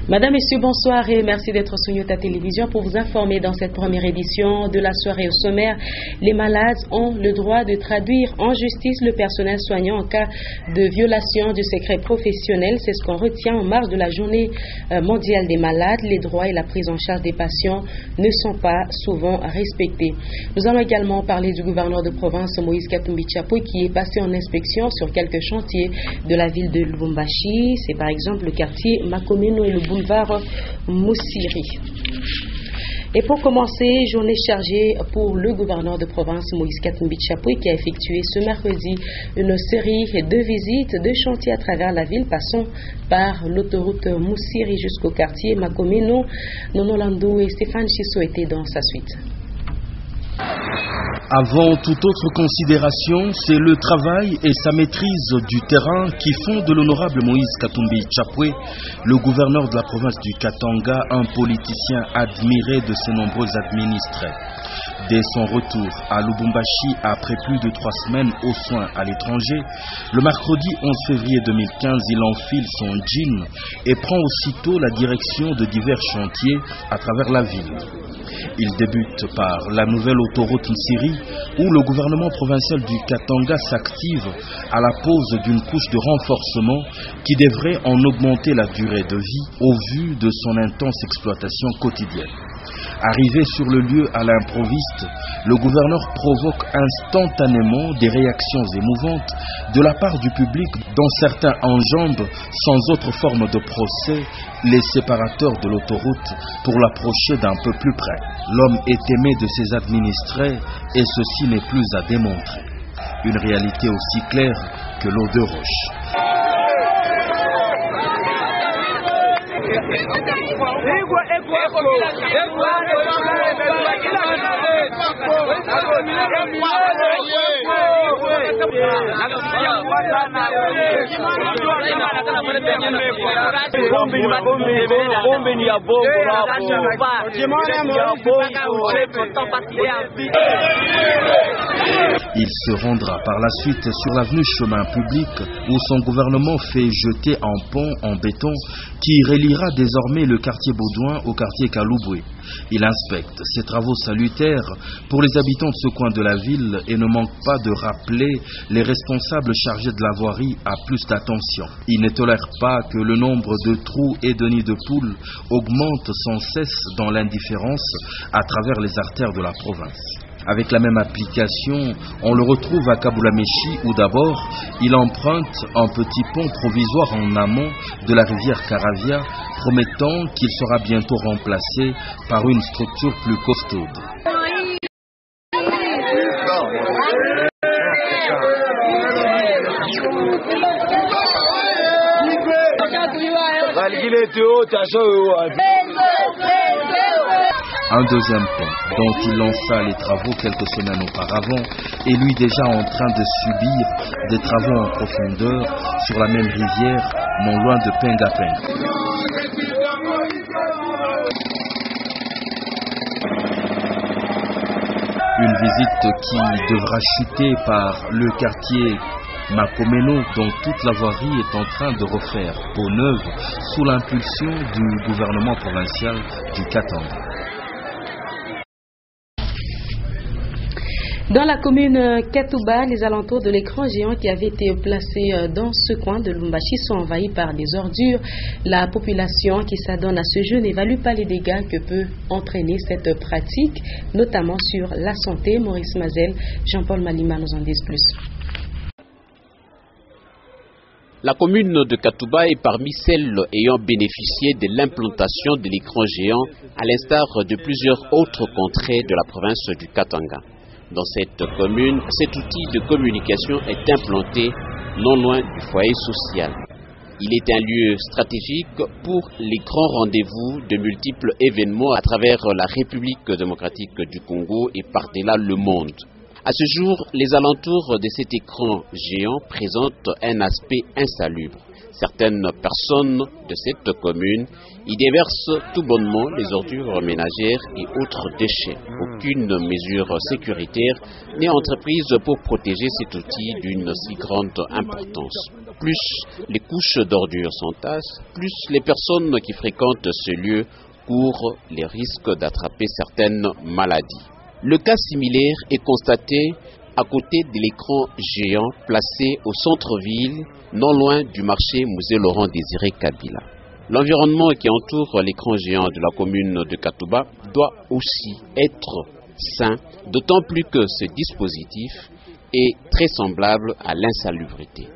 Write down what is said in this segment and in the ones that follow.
Madame, Messieurs, bonsoir et merci d'être sur Nyota Télévision pour vous informer dans cette première édition de la soirée au sommaire. Les malades ont le droit de traduire en justice le personnel soignant en cas de violation du secret professionnel. C'est ce qu'on retient en marge de la journée mondiale des malades. Les droits et la prise en charge des patients ne sont pas souvent respectés. Nous allons également parler du gouverneur de province Moïse Katumbi Tchapoué qui est passé en inspection sur quelques chantiers de la ville de Lubumbashi. C'est par exemple le quartier Makomeno et le boulevard Moussiri. Et pour commencer, journée chargée pour le gouverneur de province Moïse Katumbi Tchapoué qui a effectué ce mercredi une série de visites de chantiers à travers la ville, passant par l'autoroute Moussiri jusqu'au quartier Makomeno. Nono Landou et Stéphane Chisso étaient dans sa suite. Avant toute autre considération, c'est le travail et sa maîtrise du terrain qui font de l'honorable Moïse Katumbi Tchapoué, le gouverneur de la province du Katanga, un politicien admiré de ses nombreux administrés. Dès son retour à Lubumbashi après plus de 3 semaines aux soins à l'étranger, le mercredi 11 février 2015, il enfile son jean et prend aussitôt la direction de divers chantiers à travers la ville. Il débute par la nouvelle autoroute Msiri où le gouvernement provincial du Katanga s'active à la pose d'une couche de renforcement qui devrait en augmenter la durée de vie au vu de son intense exploitation quotidienne. Arrivé sur le lieu à l'improviste, le gouverneur provoque instantanément des réactions émouvantes de la part du public dont certains enjambent sans autre forme de procès les séparateurs de l'autoroute pour l'approcher d'un peu plus près. L'homme est aimé de ses administrés et ceci n'est plus à démontrer. Une réalité aussi claire que l'eau de roche. Il se rendra par la suite sur l'avenue Chemin Public où son gouvernement fait jeter un pont en béton qui reliera désormais le quartier Baudouin au quartier Kalouboué. Il inspecte ces travaux salutaires pour les habitants de ce coin de la ville et ne manque pas de rappeler les responsables chargés de la voirie à plus d'attention. Il ne tolère pas que le nombre de trous et de nids de poules augmente sans cesse dans l'indifférence à travers les artères de la province. Avec la même application, on le retrouve à Kabulameshi où d'abord, il emprunte un petit pont provisoire en amont de la rivière Karavia, promettant qu'il sera bientôt remplacé par une structure plus costaude. Un deuxième pont, dont il lança les travaux quelques semaines auparavant, est lui déjà en train de subir des travaux en profondeur sur la même rivière, non loin de Pengapeng. Une visite qui devra chuter par le quartier Makomeno, dont toute la voirie est en train de refaire peau neuve sous l'impulsion du gouvernement provincial du Katanga. Dans la commune Katouba, les alentours de l'écran géant qui avait été placé dans ce coin de Lubumbashi sont envahis par des ordures. La population qui s'adonne à ce jeu n'évalue pas les dégâts que peut entraîner cette pratique, notamment sur la santé. Maurice Mazel, Jean-Paul Malima nous en disent plus. La commune de Katouba est parmi celles ayant bénéficié de l'implantation de l'écran géant, à l'instar de plusieurs autres contrées de la province du Katanga. Dans cette commune, cet outil de communication est implanté non loin du foyer social. Il est un lieu stratégique pour les grands rendez-vous de multiples événements à travers la République démocratique du Congo et par-delà le monde. À ce jour, les alentours de cet écran géant présentent un aspect insalubre. Certaines personnes de cette commune y déversent tout bonnement les ordures ménagères et autres déchets. Aucune mesure sécuritaire n'est entreprise pour protéger cet outil d'une si grande importance. Plus les couches d'ordures s'entassent, plus les personnes qui fréquentent ce lieu courent les risques d'attraper certaines maladies. Le cas similaire est constaté à côté de l'écran géant placé au centre-ville, non loin du marché Musée Laurent Désiré Kabila. L'environnement qui entoure l'écran géant de la commune de Katouba doit aussi être sain, d'autant plus que ce dispositif est très semblable à l'insalubrité.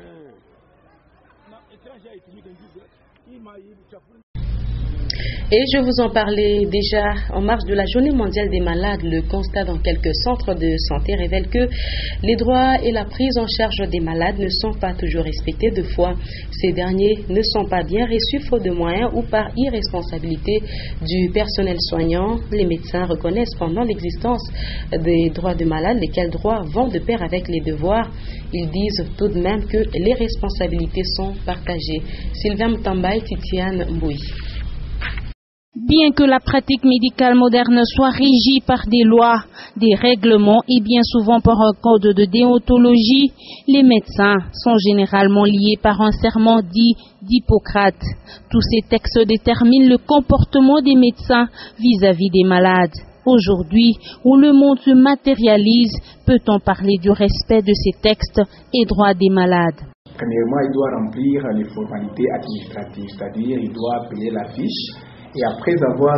Et je vous en parlais déjà en marge de la Journée mondiale des malades. Le constat dans quelques centres de santé révèle que les droits et la prise en charge des malades ne sont pas toujours respectés. De fois, ces derniers ne sont pas bien reçus faute de moyens ou par irresponsabilité du personnel soignant. Les médecins reconnaissent pendant l'existence des droits de malades, lesquels droits vont de pair avec les devoirs. Ils disent tout de même que les responsabilités sont partagées. Sylvain Mtambaï, Titiane Mbouy. Bien que la pratique médicale moderne soit régie par des lois, des règlements et bien souvent par un code de déontologie, les médecins sont généralement liés par un serment dit d'Hippocrate. Tous ces textes déterminent le comportement des médecins vis-à-vis des malades. Aujourd'hui, où le monde se matérialise, peut-on parler du respect de ces textes et droits des malades? Premièrement, il doit remplir les formalités administratives, c'est-à-dire il doit payer la fiche. Et après avoir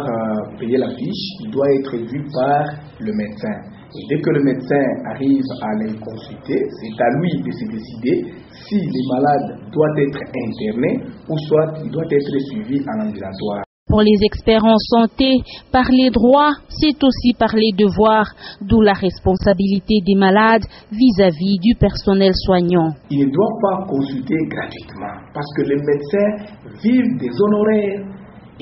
payé la fiche, il doit être vu par le médecin. Et dès que le médecin arrive à les consulter, c'est à lui de se décider si les malades doivent être internés ou soit ils doivent être suivis en ambulatoire. Pour les experts en santé, parler droit, c'est aussi parler devoir, d'où la responsabilité des malades vis-à-vis du personnel soignant. Ils ne doivent pas consulter gratuitement parce que les médecins vivent des honoraires.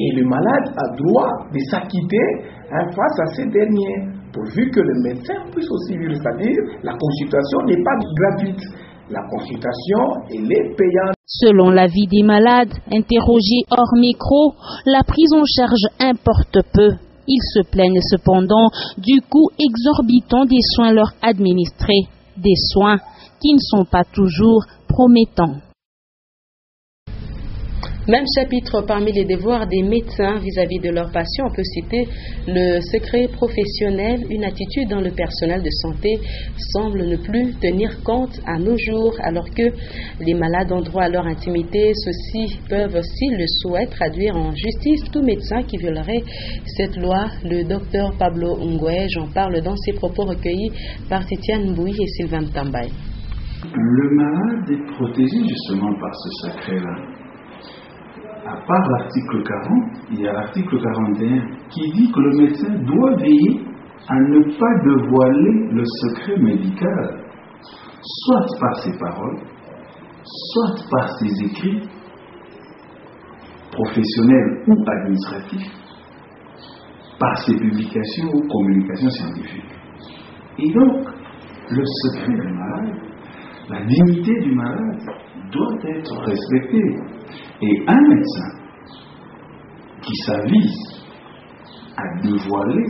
Et le malade a droit de s'acquitter face à ces derniers, pourvu que le médecin puisse aussi vivre, c'est-à-dire la consultation n'est pas gratuite. La consultation, elle est payante. Selon l'avis des malades, interrogés hors micro, la prise en charge importe peu. Ils se plaignent cependant du coût exorbitant des soins leur administrés, des soins qui ne sont pas toujours promettants. Même chapitre parmi les devoirs des médecins vis-à-vis de leurs patients, on peut citer le secret professionnel. Une attitude dans le personnel de santé semble ne plus tenir compte à nos jours, alors que les malades ont droit à leur intimité. Ceux-ci peuvent, s'ils le souhaitent, traduire en justice tout médecin qui violerait cette loi. Le docteur Pablo Ngoué, j'en parle dans ses propos recueillis par Titiane Mbouy et Sylvain Mtambaï. Le malade est protégé justement par ce secret-là. À part l'article 40, il y a l'article 41 qui dit que le médecin doit veiller à ne pas dévoiler le secret médical, soit par ses paroles, soit par ses écrits professionnels ou administratifs, par ses publications ou communications scientifiques. Et donc, le secret du malade, la dignité du malade doit être respectée. Et un médecin qui s'avise à dévoiler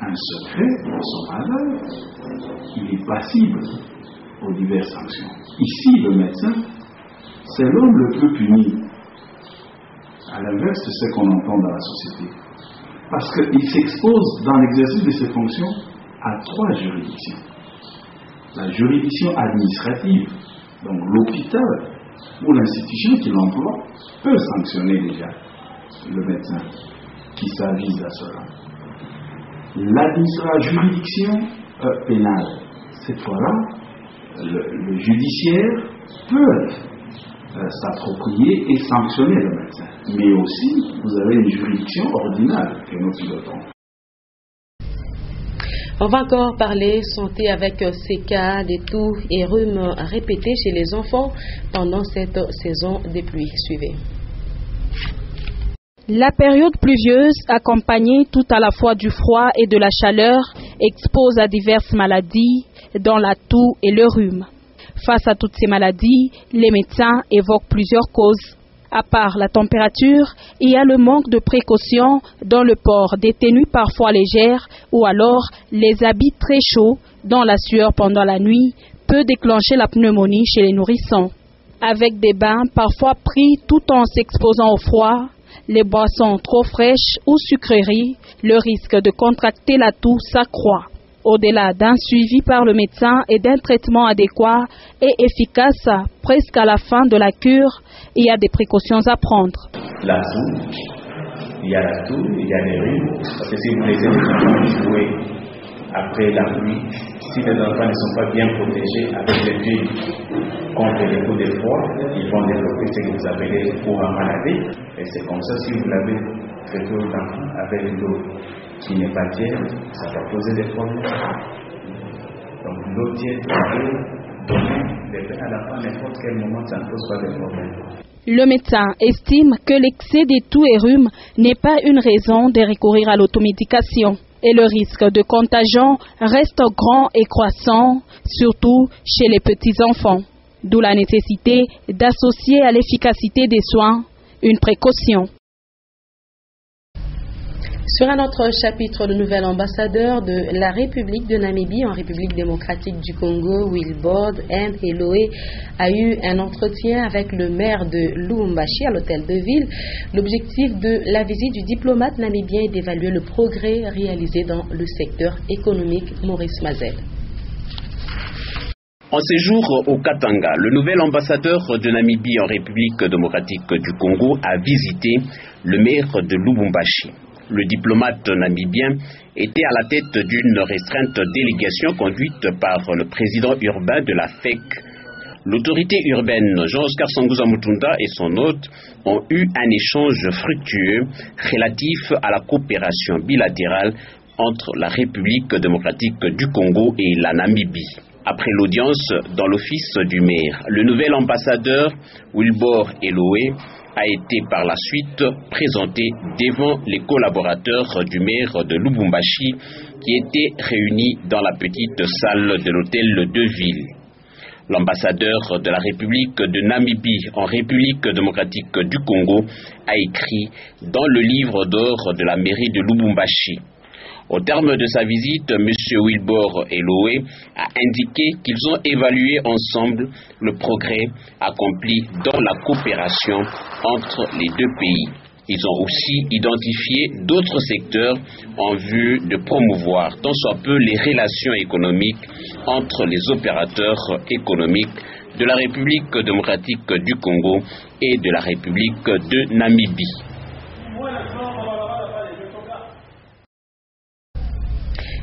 un secret de son malade, il est passible aux diverses sanctions. Ici, le médecin, c'est l'homme le plus puni, à l'inverse de ce qu'on entend dans la société. Parce qu'il s'expose dans l'exercice de ses fonctions à 3 juridictions. La juridiction administrative, donc l'hôpital, ou l'institution qui l'emploie peut sanctionner déjà le médecin qui s'avise à cela. La juridiction pénale, cette fois-là, le judiciaire peut s'approprier et sanctionner le médecin. Mais aussi, vous avez une juridiction ordinale que nous pilotons. On va encore parler santé avec ces cas de toux et rhumes répétés chez les enfants pendant cette saison des pluies. Suivez. La période pluvieuse, accompagnée tout à la fois du froid et de la chaleur, expose à diverses maladies, dont la toux et le rhume. Face à toutes ces maladies, les médecins évoquent plusieurs causes À part la température, il y a le manque de précaution dans le port des tenues parfois légères ou alors les habits très chauds dont la sueur pendant la nuit peut déclencher la pneumonie chez les nourrissons. Avec des bains parfois pris tout en s'exposant au froid, les boissons trop fraîches ou sucreries, le risque de contracter la toux s'accroît. Au-delà d'un suivi par le médecin et d'un traitement adéquat et efficace presque à la fin de la cure, il y a des précautions à prendre. La toux, il y a la toux, il y a les rhumes, parce que si vous laissez les enfants jouer après la pluie, si les enfants ne sont pas bien protégés avec les filles contre les coups de froid, ils vont développer ce que vous appelez courant maladie. Et c'est comme ça, si vous l'avez traité aux enfants avec l'eau qui n'est pas tiède, ça va poser des problèmes. Donc l'eau tiède, donner les bains à l'enfant à n'importe quel moment, ça ne pose pas de problème. Le médecin estime que l'excès de toux et rhume n'est pas une raison de recourir à l'automédication. Et le risque de contagion reste grand et croissant, surtout chez les petits-enfants. D'où la nécessité d'associer à l'efficacité des soins une précaution. Sur un autre chapitre, le nouvel ambassadeur de la République de Namibie en République démocratique du Congo, Wilbord M. Eloé, a eu un entretien avec le maire de Lubumbashi à l'hôtel de ville. L'objectif de la visite du diplomate namibien est d'évaluer le progrès réalisé dans le secteur économique. Maurice Mazel. En séjour au Katanga, le nouvel ambassadeur de Namibie en République démocratique du Congo a visité le maire de Lubumbashi. Le diplomate namibien était à la tête d'une restreinte délégation conduite par le président urbain de la FEC. L'autorité urbaine Jean-Oscar Sanguza Mutunda et son hôte ont eu un échange fructueux relatif à la coopération bilatérale entre la République démocratique du Congo et la Namibie. Après l'audience dans l'office du maire, le nouvel ambassadeur Wilbord Eloé a été par la suite présenté devant les collaborateurs du maire de Lubumbashi qui étaient réunis dans la petite salle de l'hôtel de ville. L'ambassadeur de la République de Namibie en République démocratique du Congo a écrit dans le livre d'or de la mairie de Lubumbashi. Au terme de sa visite, M. Wilbord Eloé a indiqué qu'ils ont évalué ensemble le progrès accompli dans la coopération entre les deux pays. Ils ont aussi identifié d'autres secteurs en vue de promouvoir tant soit peu les relations économiques entre les opérateurs économiques de la République démocratique du Congo et de la République de Namibie.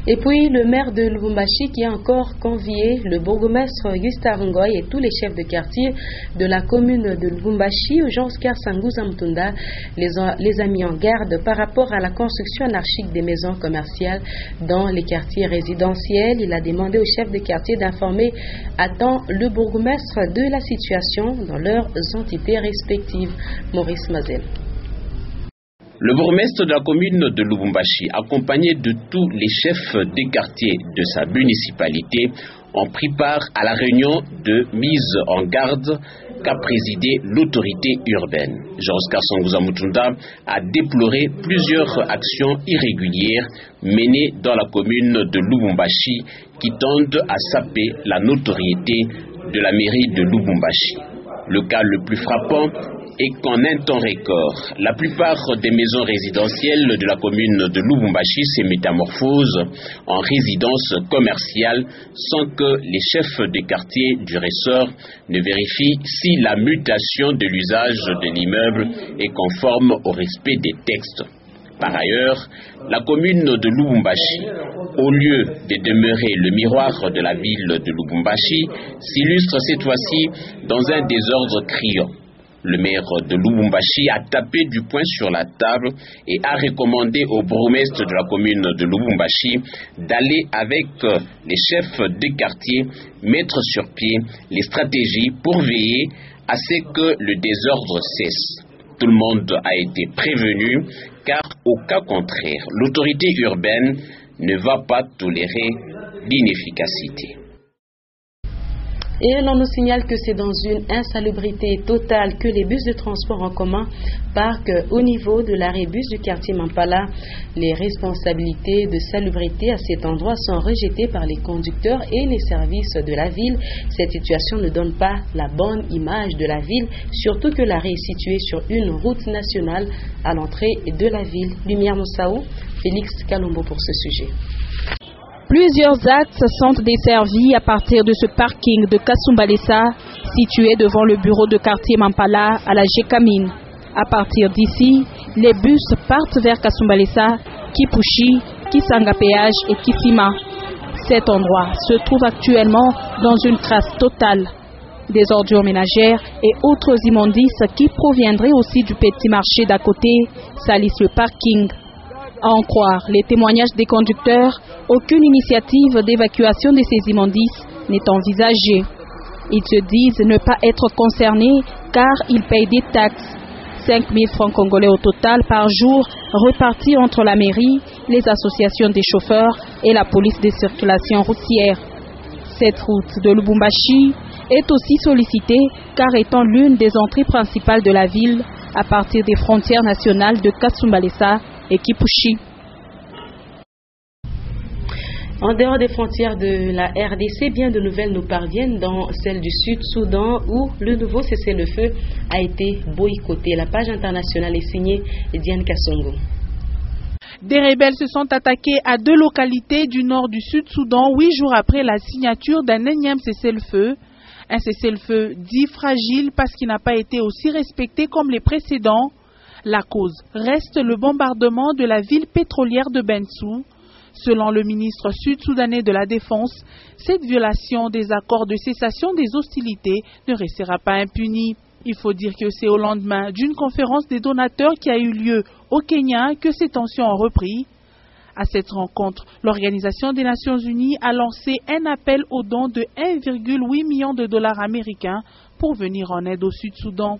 Et puis, le maire de Lubumbashi qui a encore convié le bourgmestre Gustave Ngoy et tous les chefs de quartier de la commune de Lubumbashi, Jean-Oscar Sanguza Mutunda, les a mis en garde par rapport à la construction anarchique des maisons commerciales dans les quartiers résidentiels. Il a demandé aux chefs de quartier d'informer à temps le bourgmestre de la situation dans leurs entités respectives. Maurice Mazel. Le bourgmestre de la commune de Lubumbashi, accompagné de tous les chefs des quartiers de sa municipalité, ont pris part à la réunion de mise en garde qu'a présidé l'autorité urbaine. Jean-Oscar Sanguza Mutunda a déploré plusieurs actions irrégulières menées dans la commune de Lubumbashi qui tendent à saper la notoriété de la mairie de Lubumbashi. Le cas le plus frappant est qu'en un temps record, la plupart des maisons résidentielles de la commune de Lubumbashi se métamorphosent en résidences commerciales sans que les chefs des quartiers du ressort ne vérifient si la mutation de l'usage de l'immeuble est conforme au respect des textes. Par ailleurs, la commune de Lubumbashi, au lieu de demeurer le miroir de la ville de Lubumbashi, s'illustre cette fois-ci dans un désordre criant. Le maire de Lubumbashi a tapé du poing sur la table et a recommandé au bourgmestre de la commune de Lubumbashi d'aller avec les chefs des quartiers mettre sur pied les stratégies pour veiller à ce que le désordre cesse. Tout le monde a été prévenu car au cas contraire, l'autorité urbaine ne va pas tolérer l'inefficacité. Et l'on nous signale que c'est dans une insalubrité totale que les bus de transport en commun parquent au niveau de l'arrêt bus du quartier Mampala. Les responsabilités de salubrité à cet endroit sont rejetées par les conducteurs et les services de la ville. Cette situation ne donne pas la bonne image de la ville, surtout que l'arrêt est situé sur une route nationale à l'entrée de la ville. Lumière Moussaou, Félix Kalombo pour ce sujet. Plusieurs axes sont desservis à partir de ce parking de Kasumbalesa, situé devant le bureau de quartier Mampala à la Gécamine. À partir d'ici, les bus partent vers Kasumbalesa, Kipushi, Kisanga Péage et Kifima. Cet endroit se trouve actuellement dans une crasse totale. Des ordures ménagères et autres immondices qui proviendraient aussi du petit marché d'à côté salissent le parking. À en croire les témoignages des conducteurs, aucune initiative d'évacuation de ces immondices n'est envisagée. Ils se disent ne pas être concernés car ils payent des taxes. 5 000 francs congolais au total par jour repartis entre la mairie, les associations des chauffeurs et la police des circulations routières. Cette route de Lubumbashi est aussi sollicitée car étant l'une des entrées principales de la ville à partir des frontières nationales de Kasumbalesa et Kipushi. En dehors des frontières de la RDC, bien de nouvelles nous parviennent dans celle du Sud-Soudan où le nouveau cessez-le-feu a été boycotté. La page internationale est signée Diane Kassongo. Des rebelles se sont attaqués à 2 localités du nord du Sud-Soudan 8 jours après la signature d'un énième cessez-le-feu. Un cessez-le-feu dit fragile parce qu'il n'a pas été aussi respecté comme les précédents. La cause reste le bombardement de la ville pétrolière de Bentiu. Selon le ministre sud-soudanais de la Défense, cette violation des accords de cessation des hostilités ne restera pas impunie. Il faut dire que c'est au lendemain d'une conférence des donateurs qui a eu lieu au Kenya que ces tensions ont repris. À cette rencontre, l'Organisation des Nations Unies a lancé un appel aux dons de 1,8 million de dollars américains pour venir en aide au Sud-Soudan.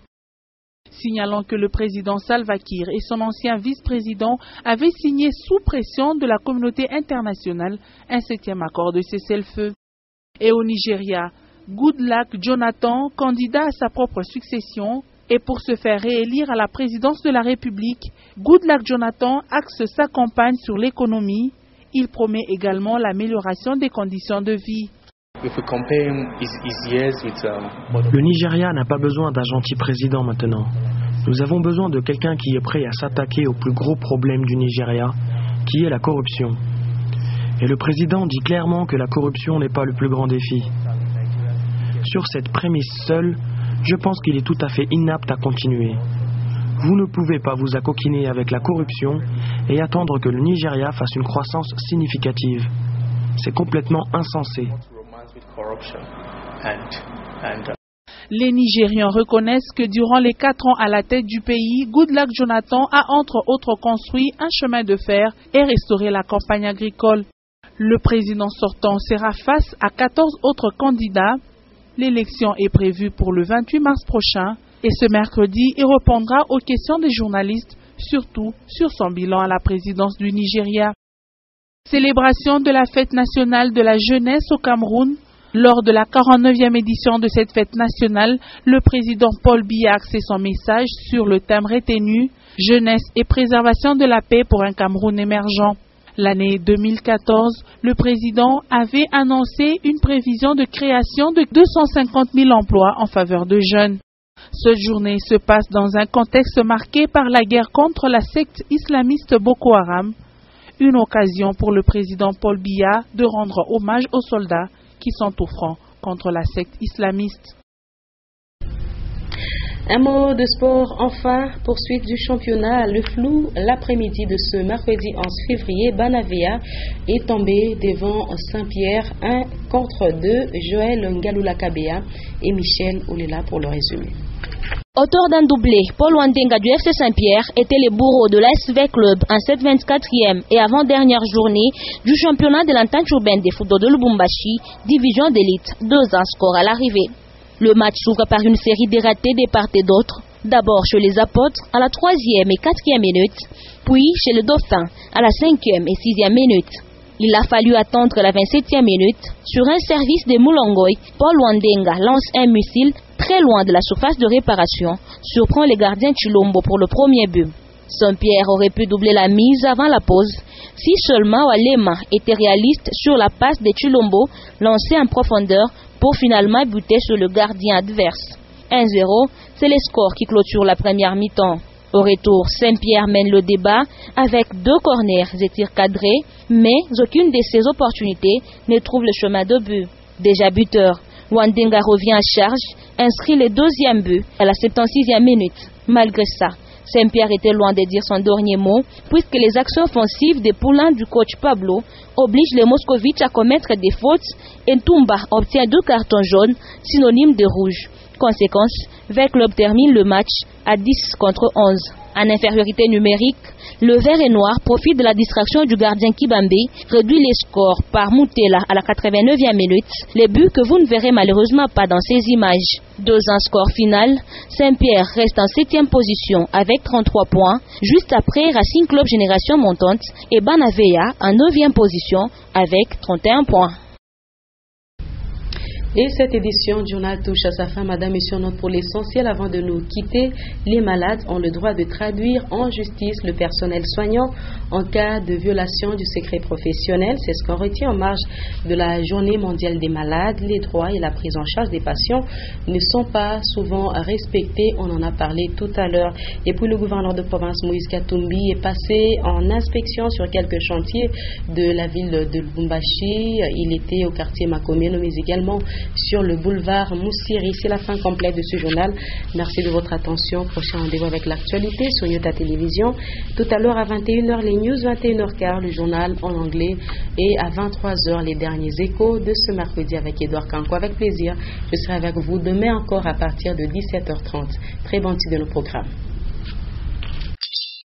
Signalant que le président Salva Kiir et son ancien vice-président avaient signé sous pression de la communauté internationale un 7e accord de cessez-le-feu. Et au Nigeria, Goodluck Jonathan, candidat à sa propre succession, et pour se faire réélire à la présidence de la République, Goodluck Jonathan axe sa campagne sur l'économie. Il promet également l'amélioration des conditions de vie. Le Nigeria n'a pas besoin d'un gentil président maintenant. Nous avons besoin de quelqu'un qui est prêt à s'attaquer au plus gros problème du Nigeria, qui est la corruption. Et le président dit clairement que la corruption n'est pas le plus grand défi. Sur cette prémisse seule, je pense qu'il est tout à fait inapte à continuer. Vous ne pouvez pas vous accoquiner avec la corruption et attendre que le Nigeria fasse une croissance significative. C'est complètement insensé. Les Nigérians reconnaissent que durant les 4 ans à la tête du pays, Goodluck Jonathan a entre autres construit un chemin de fer et restauré la campagne agricole. Le président sortant sera face à 14 autres candidats. L'élection est prévue pour le 28 mars prochain et ce mercredi, il répondra aux questions des journalistes, surtout sur son bilan à la présidence du Nigeria. Célébration de la fête nationale de la jeunesse au Cameroun. Lors de la 49e édition de cette fête nationale, le président Paul Biya a axé son message sur le thème retenu « Jeunesse et préservation de la paix pour un Cameroun émergent ». L'année 2014, le président avait annoncé une prévision de création de 250 000 emplois en faveur de jeunes. Cette journée se passe dans un contexte marqué par la guerre contre la secte islamiste Boko Haram, une occasion pour le président Paul Biya de rendre hommage aux soldats qui sont au front contre la secte islamiste. Un mot de sport, enfin, poursuite du championnat. Le flou, l'après-midi de ce mercredi 11 février, Banavea est tombé devant Saint-Pierre 1 contre 2, Joël Ngalula-Kabea et Michel Olela pour le résumé. Auteur d'un doublé, Paul Wandenga du FC Saint-Pierre était le bourreau de l'ASV Club en cette 24e et avant-dernière journée du championnat de l'entente urbaine des football de Lubumbashi, division d'élite, 2-1 score à l'arrivée. Le match s'ouvre par une série de ratés de part et d'autre, d'abord chez les apôtres à la 3e et 4e minute, puis chez le Dauphin à la 5e et 6e minute. Il a fallu attendre la 27e minute. Sur un service de Moulongoy, Paul Wandenga lance un missile très loin de la surface de réparation, surprend les gardiens Chilombo pour le premier but. Saint-Pierre aurait pu doubler la mise avant la pause, si seulement Walema était réaliste sur la passe de Chilombo lancée en profondeur pour finalement buter sur le gardien adverse. 1-0, c'est le score qui clôture la première mi-temps. Au retour, Saint-Pierre mène le débat avec 2 corners et tirs cadrés, mais aucune de ces opportunités ne trouve le chemin de but. Déjà buteur, Wandenga revient à charge, inscrit le 2e but à la 76e minute. Malgré ça, Saint-Pierre était loin de dire son dernier mot, puisque les actions offensives des poulains du coach Pablo obligent les Moscovites à commettre des fautes et Ntumba obtient 2 cartons jaunes, synonymes de rouge. Conséquence, 20 clubs terminent le match à 10 contre 11. En infériorité numérique, le vert et noir profite de la distraction du gardien Kibambe, réduit les scores par Moutela à la 89e minute, les buts que vous ne verrez malheureusement pas dans ces images. 2-1 score final, Saint-Pierre reste en 7e position avec 33 points, juste après Racing Club Génération Montante et Banavea en 9e position avec 31 points. Et cette édition du journal touche à sa fin. Madame, Monsieur, note pour l'essentiel avant de nous quitter. Les malades ont le droit de traduire en justice le personnel soignant en cas de violation du secret professionnel. C'est ce qu'on retient en marge de la Journée mondiale des malades. Les droits et la prise en charge des patients ne sont pas souvent respectés. On en a parlé tout à l'heure. Et puis le gouverneur de province Moïse Katumbi est passé en inspection sur quelques chantiers de la ville de Lubumbashi. Il était au quartier Makomeno, mais également sur le boulevard Moussiri. C'est la fin complète de ce journal. Merci de votre attention. Prochain rendez-vous avec l'actualité sur Nyota Télévision. Tout à l'heure à 21h, les news, 21h15, le journal en anglais, et à 23h, les derniers échos de ce mercredi avec Edouard Kanko. Avec plaisir, je serai avec vous demain encore à partir de 17h30. Très bon titre de nos programmes.